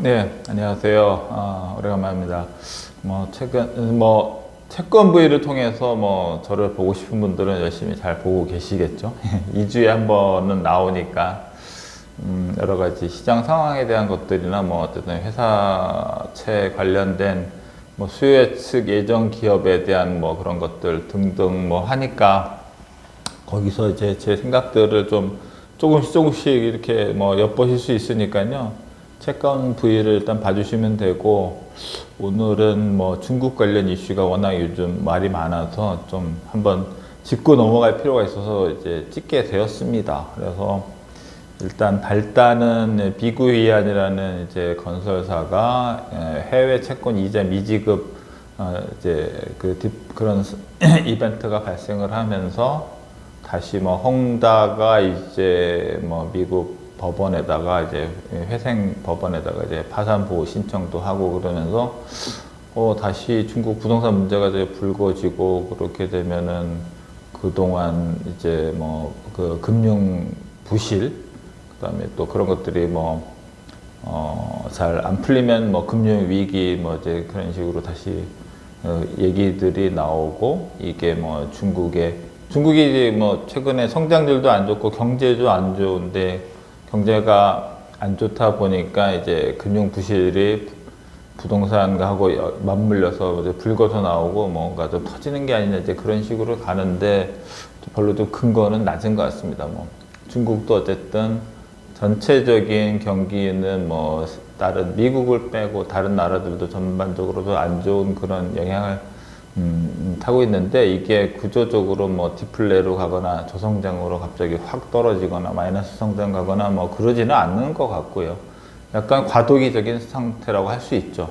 네, 안녕하세요. 오래간만입니다. 최근, 채권 부위를 통해서 저를 보고 싶은 분들은 열심히 잘 보고 계시겠죠? 2주에 한 번은 나오니까, 여러 가지 시장 상황에 대한 것들이나 어쨌든 회사채 관련된 수요 예측 예정 기업에 대한 그런 것들 등등 하니까, 거기서 이제 제 생각들을 좀 조금씩 이렇게 엿보실 수 있으니까요. 채권 부위를 일단 봐주시면 되고, 오늘은 중국 관련 이슈가 워낙 요즘 말이 많아서 좀 한번 짚고 넘어갈 필요가 있어서 이제 찍게 되었습니다. 그래서 일단 발단은 비구이안이라는 이제 건설사가 해외 채권 이자 미지급 이제 그런 이벤트가 발생을 하면서 다시 헝다가 이제 미국 법원에다가 이제 회생 법원에다가 이제 파산 보호 신청도 하고 그러면서 다시 중국 부동산 문제가 이제 불거지고, 그렇게 되면은 그동안 이제 그 금융 부실, 그다음에 또 그런 것들이 잘 안 풀리면 금융 위기 이제 그런 식으로 다시 얘기들이 나오고, 이게 중국이 최근에 성장률도 안 좋고 경제도 안 좋은데, 경제가 안 좋다 보니까 이제 금융 부실이 부동산하고 맞물려서 이제 불거져 나오고 뭔가 좀 터지는 게 아니냐, 이제 그런 식으로 가는데 별로 좀 근거는 낮은 것 같습니다. 중국도 어쨌든 전체적인 경기는 다른 미국을 빼고 다른 나라들도 전반적으로 안 좋은 그런 영향을 타고 있는데, 이게 구조적으로 디플레로 가거나 저성장으로 갑자기 확 떨어지거나 마이너스 성장 가거나 그러지는 않는 것 같고요. 약간 과도기적인 상태라고 할 수 있죠.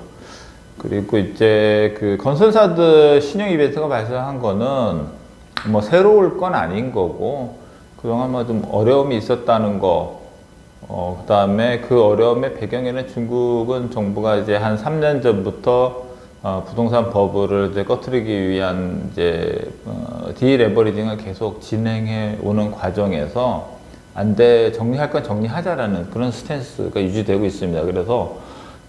그리고 이제 그 건설사들 신용 이벤트가 발생한 거는 새로울 건 아닌 거고, 그동안 좀 어려움이 있었다는 거, 그 다음에 그 어려움의 배경에는 중국은 정부가 이제 한 3년 전부터 부동산 버블을 이제 꺼트리기 위한 이제 디레버리징을 계속 진행해 오는 과정에서 정리할 건 정리하자라는 그런 스탠스가 유지되고 있습니다. 그래서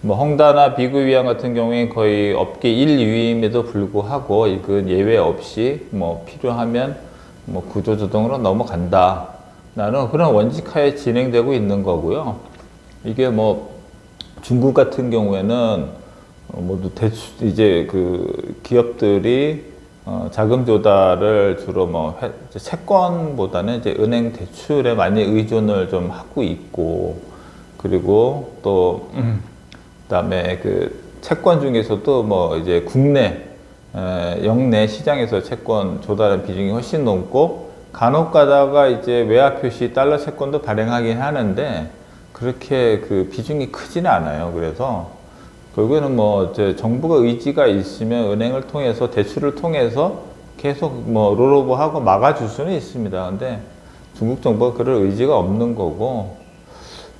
헝다나 비구이안 같은 경우에 거의 업계 1, 2위임에도 불구하고 이건 예외 없이 필요하면 구조조정으로 넘어간다. 라는 그런 원칙하에 진행되고 있는 거고요. 이게 중국 같은 경우에는 모두 이제 그 기업들이 자금 조달을 주로 채권보다는 이제 은행 대출에 많이 의존을 좀 하고 있고, 그리고 또 그다음에 그 채권 중에서도 이제 국내 영내 시장에서 채권 조달한 비중이 훨씬 높고, 간혹 가다가 이제 외화 표시 달러 채권도 발행하긴 하는데 그렇게 그 비중이 크지는 않아요. 그래서 결국에는 이제 정부가 의지가 있으면 은행을 통해서 대출을 통해서 계속 롤오버하고 막아줄 수는 있습니다. 근데 중국 정부가 그럴 의지가 없는 거고,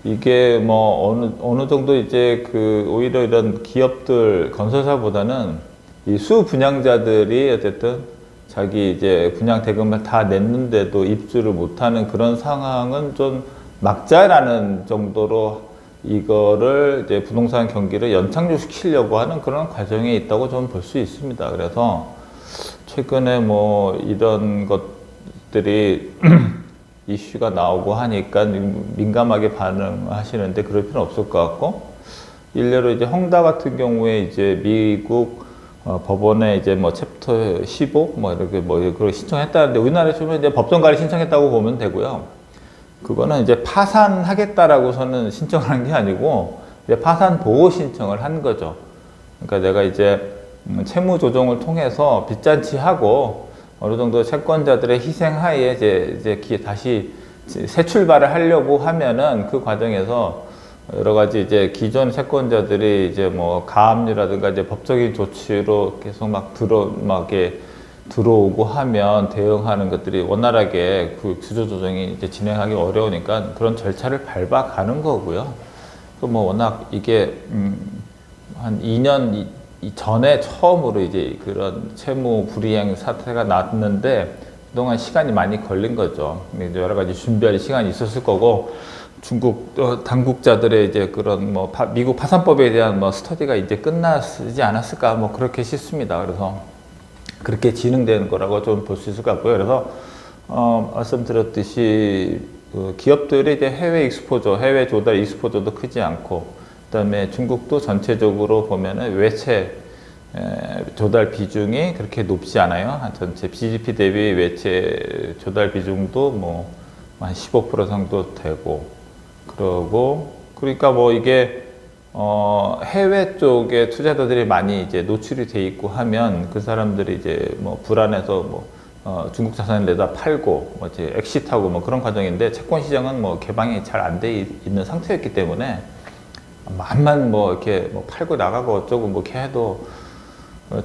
이게 어느 정도 이제 오히려 이런 기업들 건설사보다는 이 수분양자들이 어쨌든 자기 이제 분양 대금을 다 냈는데도 입주를 못하는 그런 상황은 좀 막자라는 정도로 이거를 이제 부동산 경기를 연착륙시키려고 하는 그런 과정에 있다고 좀 볼 수 있습니다. 그래서 최근에 이런 것들이 이슈가 나오고 하니까 민감하게 반응하시는데 그럴 필요는 없을 것 같고, 일례로 이제 헝다 같은 경우에 이제 미국 법원에 이제 챕터 15 이렇게 그걸 신청했다는데, 우리나라에 주면 이제 법정가를 신청했다고 보면 되고요. 그거는 이제 파산하겠다라고서는 신청을 한 게 아니고 이제 파산 보호 신청을 한 거죠. 그러니까 내가 이제 채무 조정을 통해서 빚잔치하고 어느 정도 채권자들의 희생하에 이제 다시 새 출발을 하려고 하면은 그 과정에서 여러 가지 이제 기존 채권자들이 이제 가압류라든가 이제 법적인 조치로 계속 이렇게 들어오고 하면 대응하는 것들이 원활하게 그 구조조정이 이제 진행하기 어려우니까 그런 절차를 밟아가는 거고요. 워낙 이게 한 2년 전에 처음으로 이제 그런 채무 불이행 사태가 났는데 그동안 시간이 많이 걸린 거죠. 여러 가지 준비할 시간이 있었을 거고, 중국 당국자들의 이제 그런 뭐 미국 파산법에 대한 뭐 스터디가 이제 끝나지 않았을까 뭐 그렇게 싶습니다. 그래서 그렇게 진행되는 거라고 좀 볼 수 있을 것 같고요. 그래서 말씀드렸듯이 기업들이 이제 해외 익스포저, 해외 조달 익스포저도 크지 않고, 그다음에 중국도 전체적으로 보면은 외채 조달 비중이 그렇게 높지 않아요. 전체 GDP 대비 외채 조달 비중도 뭐 한 15% 정도 되고, 그러니까 뭐 이게 해외 쪽에 투자자들이 많이 이제 노출이 돼 있고 하면 그 사람들이 이제 뭐 불안해서 뭐 중국 자산을 내다 팔고 뭐 이제 엑시트하고 뭐 그런 과정인데, 채권 시장은 뭐 개방이 잘 안 돼 있는 상태였기 때문에 만만 뭐 이렇게 뭐 팔고 나가고 어쩌고 뭐 이렇게 해도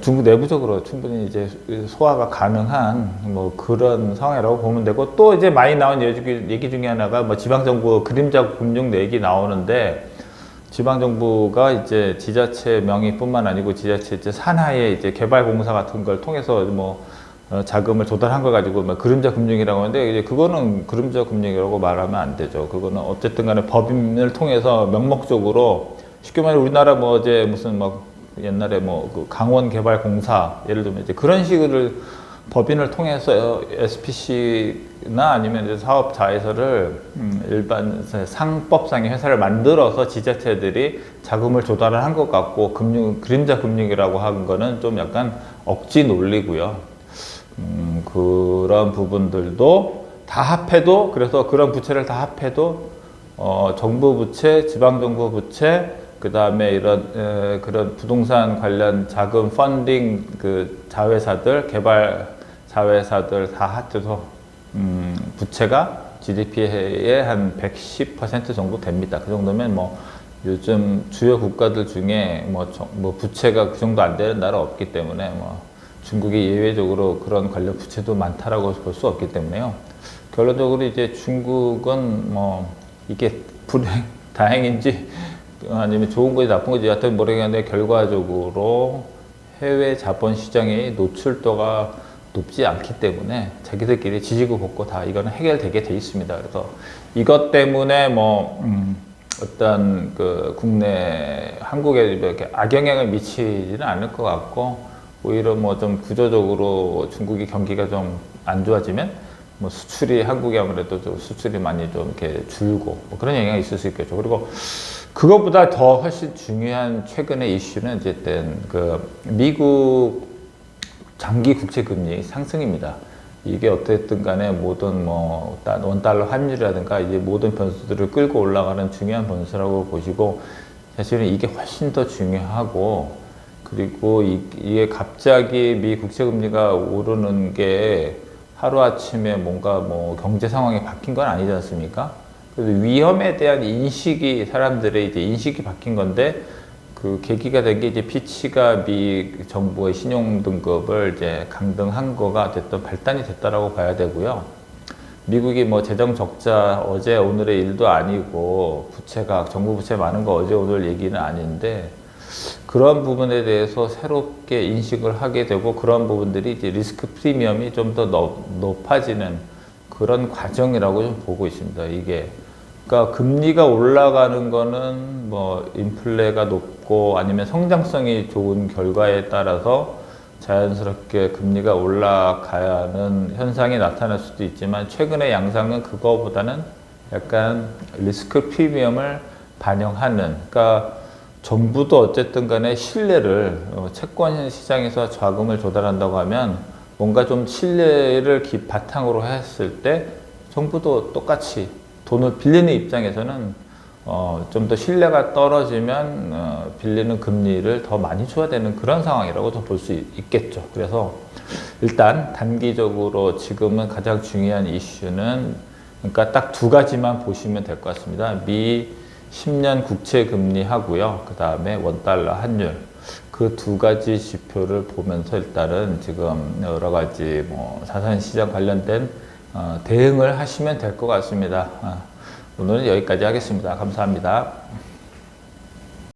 중국 내부적으로 충분히 이제 소화가 가능한 뭐 그런 상황이라고 보면 되고, 또 이제 많이 나온 얘기 중에 하나가 뭐 지방정부 그림자 금융 얘기 나오는데, 지방정부가 이제 지자체 명의뿐만 아니고 지자체 이제 산하의 이제 개발공사 같은 걸 통해서 뭐 자금을 조달한 걸 가지고 뭐 그림자 금융이라고 하는데, 이제 그거는 그림자 금융이라고 말하면 안 되죠. 그거는 어쨌든 간에 법인을 통해서 명목적으로, 쉽게 말해 우리나라 뭐 이제 무슨 막 옛날에 뭐 그 강원개발공사 예를 들면 이제 그런 식으로 법인을 통해서 SPC나 아니면 이제 사업자회사를 일반 상법상의 회사를 만들어서 지자체들이 자금을 조달을 한 것 같고, 그림자 금융이라고 하는 거는 좀 약간 억지 논리고요. 그런 부분들도 다 합해도, 그래서 그런 부채를 다 합해도 정부 부채, 지방정부 부채, 그 다음에 이런 그런 부동산 관련 자금 펀딩 그 자회사들, 개발 자회사들 다 합쳐서 부채가 GDP의 한 110% 정도 됩니다. 그 정도면 뭐 요즘 주요 국가들 중에 뭐 부채가 그 정도 안 되는 나라 없기 때문에, 뭐 중국이 예외적으로 그런 관련 부채도 많다라고 볼 수 없기 때문에요. 결론적으로 이제 중국은 뭐 이게 다행인지 아니면 좋은 건지 나쁜 건지 하여튼 모르겠는데, 결과적으로 해외 자본 시장의 노출도가 높지 않기 때문에 자기들끼리 지지고 볶고 다 이거는 해결되게 돼 있습니다. 그래서 이것 때문에 뭐 어떤 그 국내 한국에 이렇게 악영향을 미치지는 않을 것 같고, 오히려 뭐 좀 구조적으로 중국이 경기가 좀 안 좋아지면 뭐 수출이, 한국이 아무래도 좀 수출이 많이 좀 이렇게 줄고 뭐 그런 영향이 있을 수 있겠죠. 그리고 그것보다 더 훨씬 중요한 최근의 이슈는 어쨌든 그 미국 장기 국채 금리 상승입니다. 이게 어쨌든 간에 모든 뭐 원달러 환율이라든가 이제 모든 변수들을 끌고 올라가는 중요한 변수라고 보시고, 사실은 이게 훨씬 더 중요하고, 그리고 이게 갑자기 미 국채 금리가 오르는 게 하루아침에 뭔가 뭐 경제 상황이 바뀐 건 아니지 않습니까? 그래서 위험에 대한 인식이, 사람들의 이제 인식이 바뀐 건데, 그 계기가 된 게 이제 피치가 미 정부의 신용 등급을 이제 강등한 거가 어쨌든 발단이 됐다라고 봐야 되고요. 미국이 뭐 재정 적자 어제 오늘의 일도 아니고, 부채가 정부 부채 많은 거 어제 오늘 얘기는 아닌데, 그런 부분에 대해서 새롭게 인식을 하게 되고, 그런 부분들이 이제 리스크 프리미엄이 좀 더 높아지는 그런 과정이라고 좀 보고 있습니다. 이게 그러니까 금리가 올라가는 거는 뭐 인플레가 높고 아니면 성장성이 좋은 결과에 따라서 자연스럽게 금리가 올라가야 하는 현상이 나타날 수도 있지만, 최근의 양상은 그거보다는 약간 리스크 프리미엄을 반영하는, 그러니까 정부도 어쨌든 간에 신뢰를, 채권 시장에서 자금을 조달한다고 하면 뭔가 좀 신뢰를 바탕으로 했을 때 정부도 똑같이 돈을 빌리는 입장에서는 좀 더 신뢰가 떨어지면 빌리는 금리를 더 많이 줘야 되는 그런 상황이라고 좀 볼 수 있겠죠. 그래서 일단 단기적으로 지금은 가장 중요한 이슈는, 그러니까 딱 두 가지만 보시면 될 것 같습니다. 미 10년 국채 금리 하고요. 그 다음에 원달러 환율. 그 두 가지 지표를 보면서 일단은 지금 여러 가지 뭐 자산시장 관련된 대응을 하시면 될 것 같습니다. 오늘은 여기까지 하겠습니다. 감사합니다.